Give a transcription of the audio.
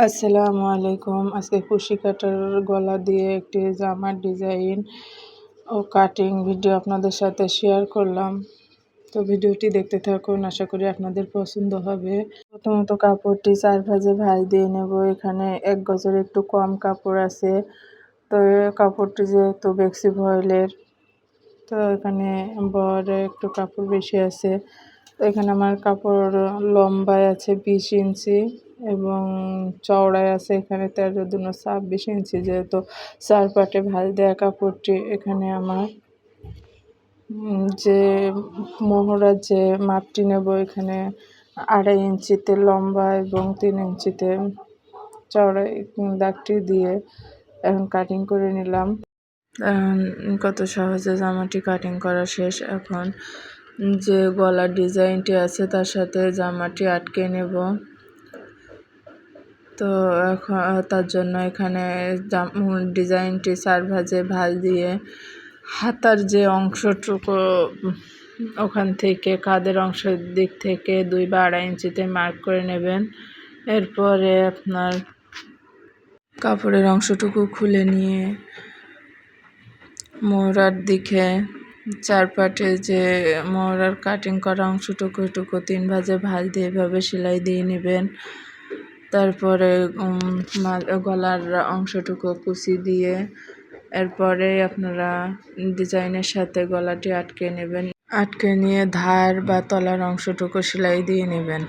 আসসালামু আলাইকুম। আজকে কুশি কাটার গলা দিয়ে একটি জামার ডিজাইন ও কাটিং ভিডিও আপনাদের সাথে শেয়ার করলাম। তো ভিডিওটি দেখতে থাকুন, আশা করি আপনাদের পছন্দ হবে। প্রথমত কাপড়টি 4 ভাঁজে ভাঁজ দিয়ে নেব। এখানে 1 গজের একটু কম কাপড় আছে। তো কাপড়টি যেহেতু বেক্সি ভয়েলের, তো এখানে বড় একটু কাপড় বেশি আছে। তো এখানে আমার কাপড় লম্বায় আছে 20 ইঞ্চি এবং চওড়ায় আছে এখানে 13 দুনো 26 ইঞ্চি। যেহেতু 4 পাটে ভাঁজ দেওয়া কাপড়টি, এখানে আমার যে মোহরার যে মাপটি নেব, এখানে 2.5 ইঞ্চিতে লম্বা এবং 3 ইঞ্চিতে চওড়ায় দাগটি দিয়ে এখন কাটিং করে নিলাম। কত সহজে জামাটি কাটিং করা শেষ। এখন যে গলার ডিজাইনটি আছে তার সাথে জামাটি আটকে নেব। তো এখন তার জন্য এখানে ডিজাইনটি 4 ভাঁজে ভাঁজ দিয়ে হাতার যে অংশটুকু, ওখান থেকে কাঁধের অংশের দিক থেকে 2 বা 2.5 ইঞ্চিতে মার্ক করে নেবেন। এরপরে আপনার কাপড়ের অংশটুকু খুলে নিয়ে মোহরার দিকে 4 পাটে যে মোহরার কাটিং করা অংশটুকু 3 ভাঁজে ভাঁজ দিয়ে এভাবে সেলাই দিয়ে নেবেন। তারপরে গলার অংশটুকু কুচি দিয়ে এরপরে আপনারা ডিজাইনের সাথে গলাটি আটকে নেবেন। আটকে নিয়ে ধার বা তলার অংশটুকু সেলাই দিয়ে নেবেন।